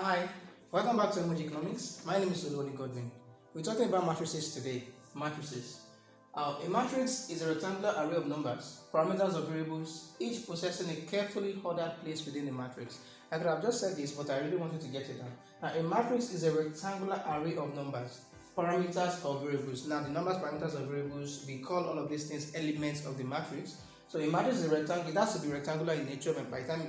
Hi, welcome back to Microeconomics. My name is Godwin. We're talking about matrices today. Matrices. A matrix is a rectangular array of numbers, parameters of variables, each possessing a carefully ordered place within the matrix. I could have just said this, but I really wanted to get it down. Now, a matrix is a rectangular array of numbers, parameters of variables. Now, the numbers, parameters of variables, we call all of these things elements of the matrix. So a matrix is a rectangle. It has to be rectangular in nature. And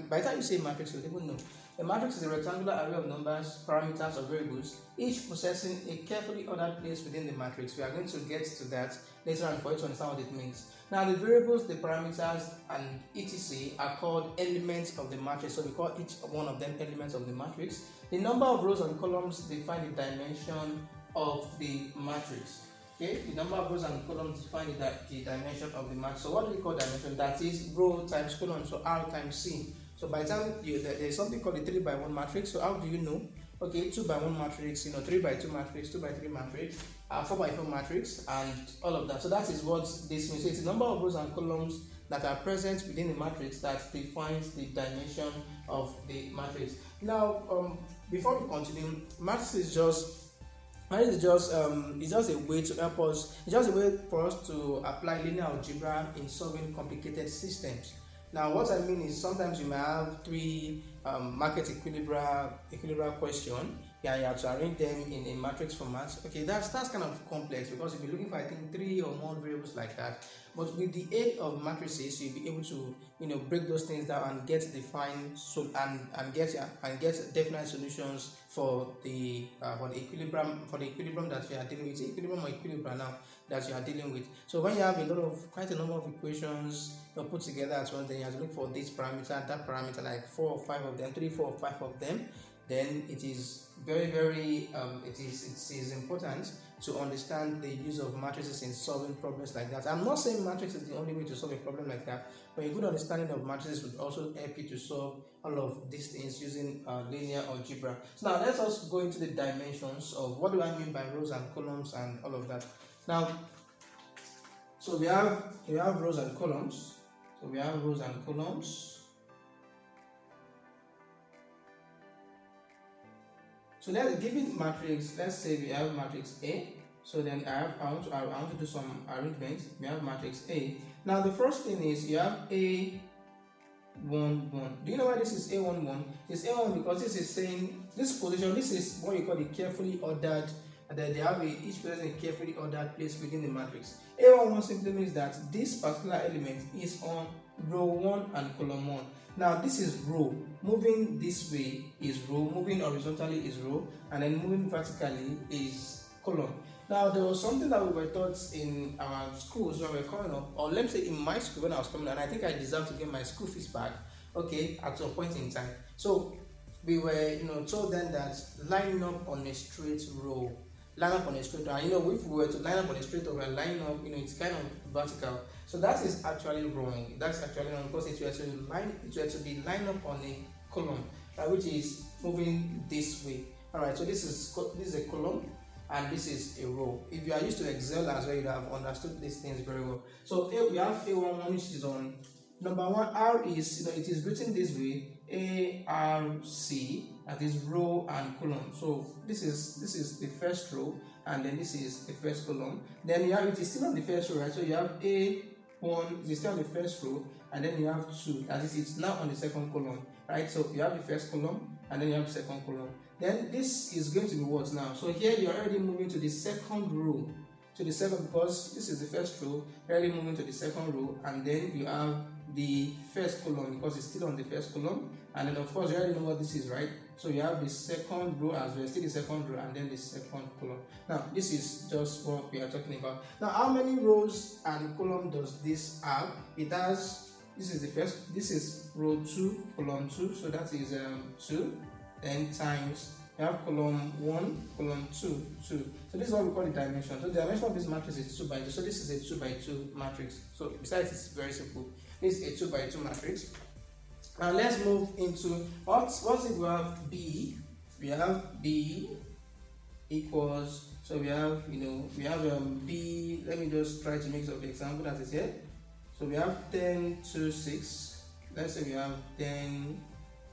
by the time you say matrix, you people know. A matrix is a rectangular array of numbers, parameters, or variables, each possessing a carefully ordered place within the matrix. We are going to get to that later on for you to understand what it means. Now, the variables, the parameters, and etc. are called elements of the matrix. So we call each one of them elements of the matrix. The number of rows and columns define the dimension of the matrix. Okay, the number of rows and columns define the dimension of the matrix. So what do we call dimension? That is row times column, so R times C. So by the time there's something called a 3 by 1 matrix. So how do you know? Okay, 2 by 1 matrix, 3 by 2 matrix, 2 by 3 matrix, 4 by 4 matrix, and all of that. So that is what this means. So it's the number of rows and columns that are present within the matrix that defines the dimension of the matrix. Now, before we continue, matrix is just it's just a way to help us. It's just a way for us to apply linear algebra in solving complicated systems. Now, what I mean is sometimes you may have three market equilibria question. Yeah, you have to arrange them in a matrix format. Okay, that's kind of complex because you'll be looking for I think 3 or more variables like that. But with the aid of matrices, you'll be able to break those things down and get defined and get definite solutions for the equilibrium that you are dealing with. Equilibrium or equilibria now that you are dealing with. So when you have quite a number of equations put together at once, then you have to look for this parameter, that parameter, like 4 or 5 of them, 3, 4 or 5 of them. Then it is very it is important to understand the use of matrices in solving problems like that. I'm not saying matrix is the only way to solve a problem like that, but a good understanding of matrices would also help you to solve all of these things using linear algebra. So now let us go into the dimensions of what do I mean by rows and columns and all of that. Now, so we have rows and columns. So we have rows and columns. So let's give it matrix. Let's say we have matrix A. So then I want to do some arrangement. We have matrix A. Now the first thing is you have A11. Do you know why this is A11? It's A1 because this is saying this position. This is what you call the carefully ordered. That they have each person a carefully ordered place within the matrix. A11 simply means that this particular element is on row 1 and column 1. Now this is row. Moving this way is row, moving horizontally is row, and then moving vertically is column. Now there was something that we were taught in our schools when we were coming up, or let me say in my school when I was coming up, and I think I deserve to get my school fees back, okay, at some point in time. So we were told then that line up on a straight row. Line up on a straight row. And if we were to line up on a straight row, line up, it's kind of vertical. So that is actually wrong. That's actually wrong because it were to be lined up on a column, which is moving this way. Alright, so this is a column and this is a row. If you are used to Excel as well, you have understood these things very well. So we have A11, which is on number 1. R is it is written this way, ARC, that is row and column. So this is the first row, and then this is the first column. Then you have it is still on the first row, right? So you have A1 is still on the first row, and then you have 2, that is it's now on the second column, right? So you have the first column, and then you have the second column. Then this is going to be what now? So here you're already moving to the second row, to the second, because this is the first row. You're already moving to the second row, and then you have the first column because it's still on the first column, and then of course you already know what this is, right? So you have the second row as well, still the second row, and then the second column. Now this is just what we are talking about. Now how many rows and column does this have? It has, this is the first, this is row 2, column 2, so that is 2, then times you have column 1, column 2. So this is what we call the dimension. So the dimension of this matrix is 2 by 2. So this is a 2 by 2 matrix. So besides it's very simple. This is a 2 by 2 matrix. Now let's move into what's if we have B. We have B equals, so we have B. Let me just try to make some example that is here. So we have 10 to 6. Let's say we have 10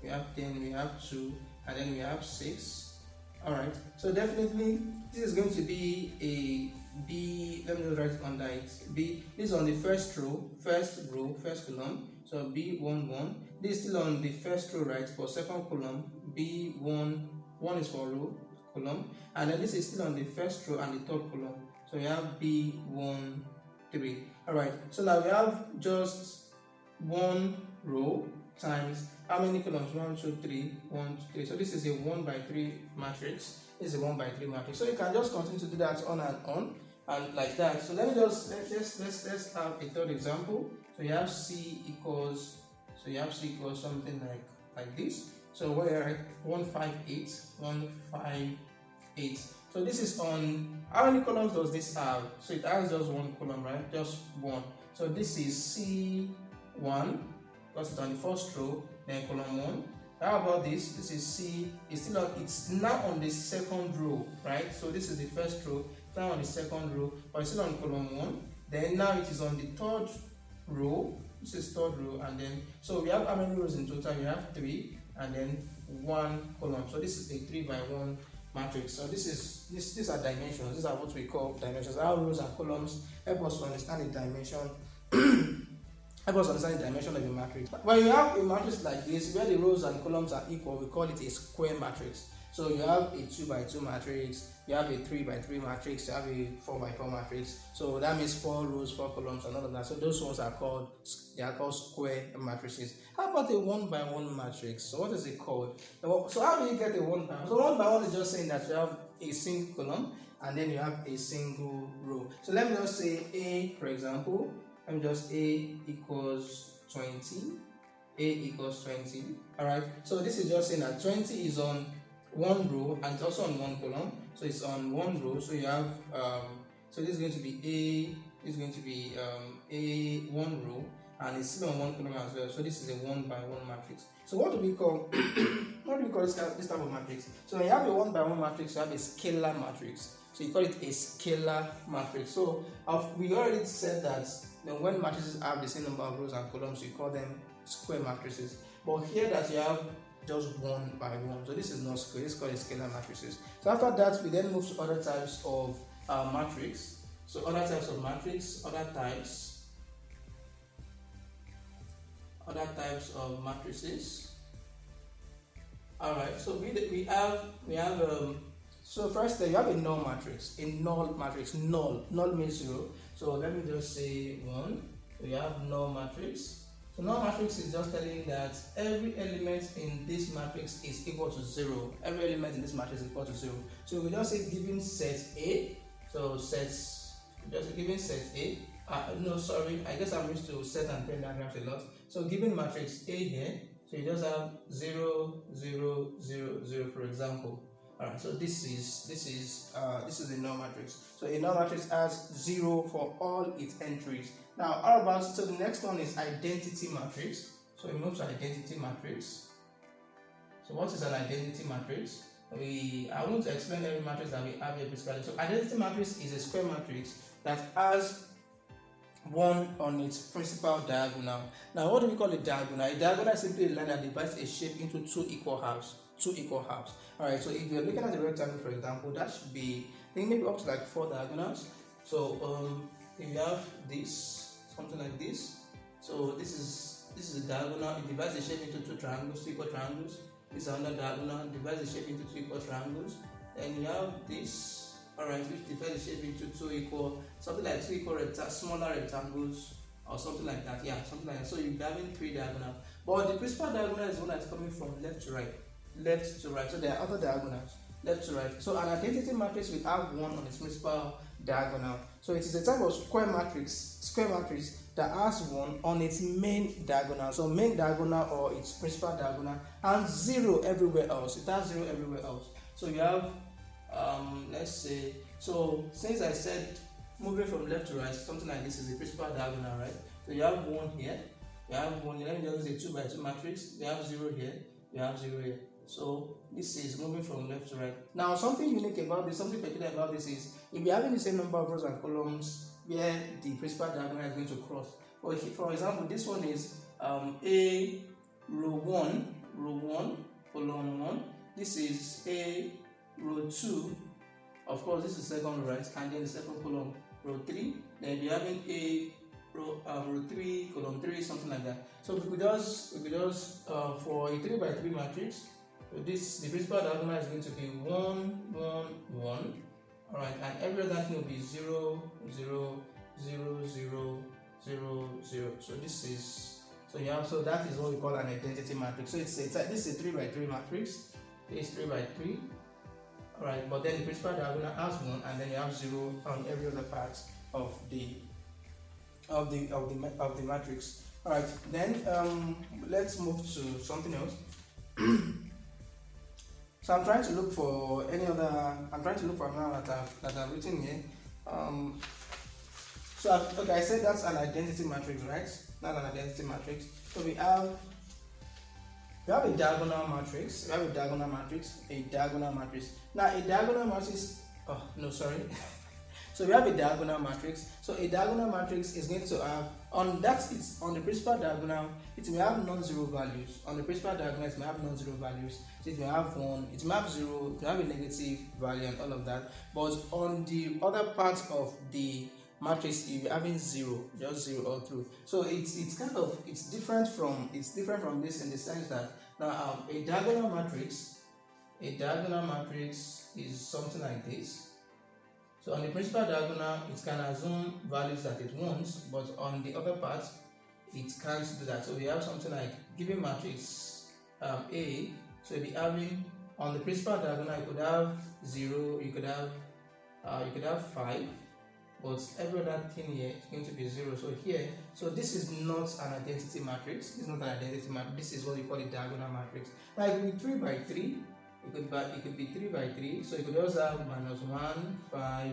we have 10, we have 2, and then we have 6. Alright, so definitely this is going to be a B. Let me write under it. B. This is on the first column. So B11. This is still on the first row, right? For second column, B1. 1 is for row column, and then this is still on the first row and the third column. So we have B1, 3. Alright, so now we have just one row times how many columns? 1, 2, 3, 1, 2, 3. So this is a 1 by 3 matrix. This is a 1 by 3 matrix. So you can just continue to do that on and like that. So let me just let's have a third example. So you have C equals something like this. So what I write 158. So this is on how many columns does this have? So it has just one column, right? Just one. So this is C1 because it's on the first row, then column 1. How about this? This is C. It's now on the second row, right? So this is the first row, it's now on the second row, but it's still on column 1. Then now it is on the third row. This is third row, and then so we have how many rows in total? We have 3, and then 1 column. So this is a 3 by 1 matrix. So these are dimensions. These are what we call dimensions. Our rows and columns help us to understand the dimension. Help us understand the dimension of a matrix. When you have a matrix like this, where the rows and columns are equal, we call it a square matrix. So you have a 2 by 2 matrix, you have a 3 by 3 matrix, you have a 4 by 4 matrix. So that means 4 rows, 4 columns, and all of that. So those ones are called square matrices. How about a 1 by 1 matrix? So what is it called? So how do you get a 1 by 1? So 1 by 1 is just saying that you have a single column and then you have a single row. So let me just say A, for example. Let me just A equals 20. A equals 20. Alright. So this is just saying that 20 is on one row and it's also on one column. So it's on one row. So you have so this is going to be A. This is going to be A 1 row, and it's still on one column as well. So this is a 1 by 1 matrix. So what do we call this type of matrix? So when you have a 1 by 1 matrix, you have a scalar matrix. So you call it a scalar matrix. So we already said that when matrices have the same number of rows and columns, you call them square matrices. But here that you have just 1 by 1, so this is not square. This is called a scalar matrices. So after that, we then move to other types of matrix. So other types of matrix, other types of matrices. All right. So we have so first you have a null matrix. Null means 0. So let me just say 1. We have null matrix. So null matrix is just telling that every element in this matrix is equal to 0. Every element in this matrix is equal to 0. So we just say given set A. So given set A. No, sorry. I guess I'm used to set and pen diagrams a lot. So given matrix A here, so you just have 0, 0, 0, 0, for example. Alright, so this is a null matrix. So a null matrix has 0 for all its entries. Now, so the next one is identity matrix. So we move to identity matrix. So what is an identity matrix? I won't explain every matrix that we have here basically. So identity matrix is a square matrix that has 1 on its principal diagonal. Now, what do we call a diagonal? A diagonal is simply a line that divides a shape into 2 equal halves. Alright, so if you're looking at a rectangle, for example, that should be, I think, maybe up to like 4 diagonals. So if you have this, something like this, so this is a diagonal. It divides the shape into 2 triangles, 2 equal triangles. This is another diagonal, divides the shape into 2 equal triangles. Then you have this, alright, which divides the shape into 2 equal, something like 2 equal smaller rectangles, or something like that. Yeah, something like that. So you're having 3 diagonals. But the principal diagonal is one that's coming from left to right. So there are other diagonals, left to right. So an identity matrix will have 1 on its principal diagonal. So it is a type of square matrix that has 1 on its main diagonal. So main diagonal or its principal diagonal, and 0 everywhere else. It has 0 everywhere else. So you have let's say, so since I said moving from left to right, something like this is the principal diagonal, right? So you have 1 here, you have 1 here. Let me just use a 2 by 2 matrix. You have 0 here, you have 0 here. So this is moving from left to right. Now, something unique about this, something peculiar about this is if you're having the same number of rows and columns where the principal diagonal is going to cross. For example, this one is A row 1, row 1, column 1. This is A, row 2. Of course, this is second row, right? And then the second column, row 3. Then you're having A, row 3, column 3, something like that. So we could just for a 3 by 3 matrix, the principal diagonal is going to be 1, 1, 1. Alright, and every other thing will be 0, 0, 0, 0, 0, 0. So that is what we call an identity matrix. So this is a 3 by 3 matrix. It's 3 by 3. Alright, but then the principal diagonal has 1, and then you have 0 on every other part of the matrix. Alright, then let's move to something else. So I'm trying to look for another that I've written here. I said that's an identity matrix, right? That's an identity matrix. So we have a diagonal matrix. A diagonal matrix. Now a diagonal matrix. So we have a diagonal matrix. So a diagonal matrix is going to have on the principal diagonal, it may have non-zero values. On the principal diagonal, it may have non-zero values. So it may have 1, it may have 0, it may have a negative value and all of that. But on the other part of the matrix, you'll be having 0, just 0 all through. So it's different from this in the sense that now a diagonal matrix is something like this. So on the principal diagonal, it can assume values that it wants, but on the other part, it can't do that. So we have something like given matrix A. So you'll be having on the principal diagonal, you could have 0, you could have 5, but every other thing here is going to be 0. So this is not an identity matrix. This is not an identity matrix. This is what we call a diagonal matrix. Like with 3 by 3. It could be 3 by 3, so you could also have -1, 5,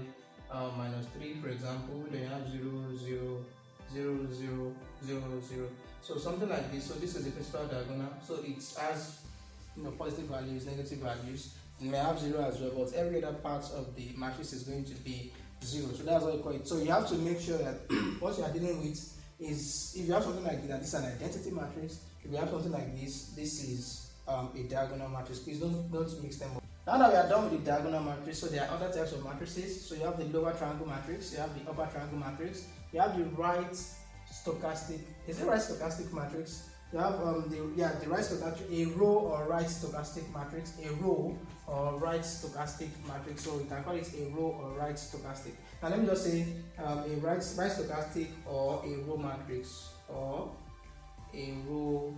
-3, for example. Then you have 0, 0, 0, 0, 0, 0. So something like this. So this is the principal diagonal. So it has positive values, negative values. You may have 0 as well, but every other part of the matrix is going to be 0. So that's what you call it. So you have to make sure that what you are dealing with is, if you have something like that, this is an identity matrix. If you have something like this is a diagonal matrix. Please don't mix them up. Now that we are done with the diagonal matrix, so there are other types of matrices. So you have the lower triangle matrix, you have the upper triangle matrix, you have the right stochastic. Is it right stochastic matrix? You have the right stochastic, a row or right stochastic matrix, a row or right stochastic matrix. So we can call it a row or right stochastic. Now let me just say a right stochastic or a row matrix or a row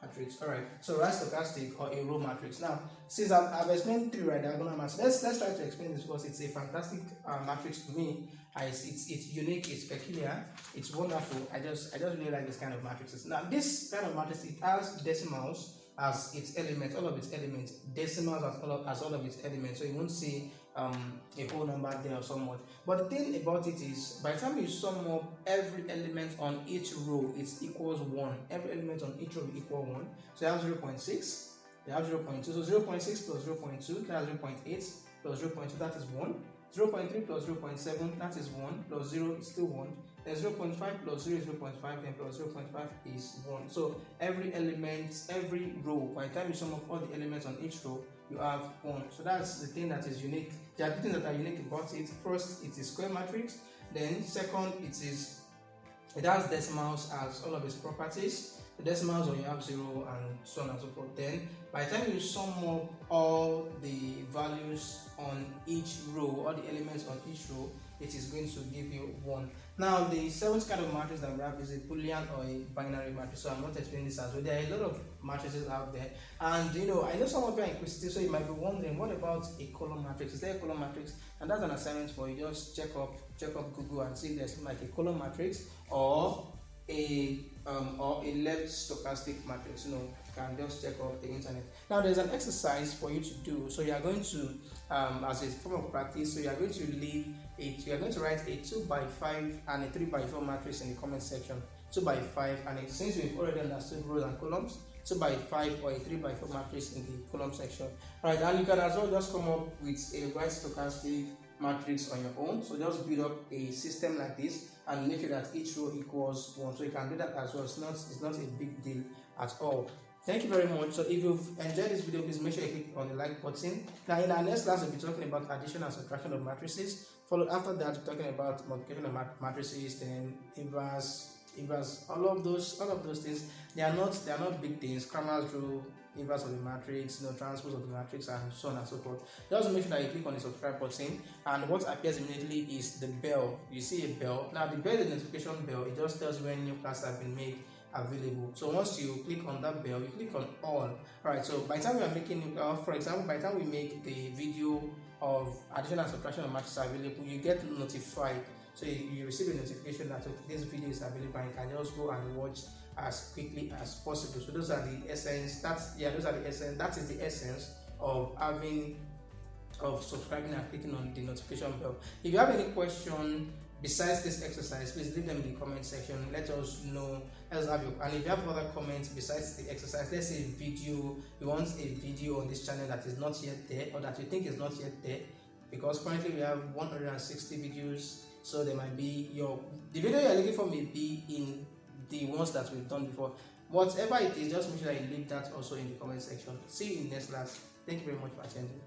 matrix. Alright, so right stochastic or a row matrix. Now, since I've explained 3 right diagonal matrices, let's try to explain this because it's a fantastic matrix to me. It's unique, it's peculiar, it's wonderful. I just really like this kind of matrices. Now, this kind of matrix, it has decimals as its element, all of its elements, decimals as all of its elements. So you won't see a whole number there or somewhat. But the thing about it is, by the time you sum up every element on each row, it equals 1. Every element on each row will equal 1. So you have 0.6, you have 0.2. So 0.6 plus 0.2, that's 0.8 plus 0.2, that is 1. 0.3 plus 0.7, that is 1, plus 0 is still 1. Then 0.5 plus 0 is 0.5, then plus 0.5 is 1. So every element, every row, by the time you sum up all the elements on each row, you have 1. So that's the thing that is unique. There are two things that are unique about it. First, it is square matrix. Then second, it has decimals as all of its properties. The decimals when you have 0 and so on and so forth. Then by the time you sum up all the values on each row, all the elements on each row, it is going to give you 1. Now the seventh kind of matrix that we have is a Boolean or a binary matrix. So I'm not explaining this as well. There are a lot of matrices out there, and I know some of you are inquisitive, so you might be wondering, what about a column matrix? Is there a column matrix? And that's an assignment for you. Just check up Google and see if there's like a column matrix or a left stochastic matrix. You can just check out the internet. Now there's an exercise for you to do. So you are going to as a form of practice, so you are going to write a 2 by 5 and a 3 by 4 matrix in the comment section. 2 by 5, and since we've already understood rows and columns, 2 by 5 or a 3 by 4 matrix in the column section. Right, and you can as well just come up with a right stochastic matrix on your own. So just build up a system like this and make sure that each row equals 1. So you can do that as well. It's not a big deal at all. Thank you very much. So if you've enjoyed this video, please make sure you click on the like button. Now in our next class, we'll be talking about addition and subtraction of matrices. Followed after that, we're talking about multiplication of matrices, then inverse, all of those things. They are not big things. Cramer's rule, inverse of the matrix, transpose of the matrix, and so on and so forth. Just make sure that you click on the subscribe button, and what appears immediately is the bell. You see a bell. Now the bell is a notification bell. It just tells you when new classes have been made available. So once you click on that bell, you click on all. Alright, so by the time we are making, for example, by the time we make the video of addition and subtraction of matrices available, you get notified. So you receive a notification that this video is available, and you can just go and watch as quickly as possible. So those are the essence. That is the essence of subscribing and clicking on the notification bell. If you have any question besides this exercise, please leave them in the comment section. Let us know. And if you have other comments besides the exercise, let's say you want a video on this channel that is not yet there, or that you think is not yet there, because currently we have 160 videos. So there might be the video you're looking for may be in the ones that we've done before. Whatever it is, just make sure that you leave that also in the comment section. See you in the next class. Thank you very much for attending.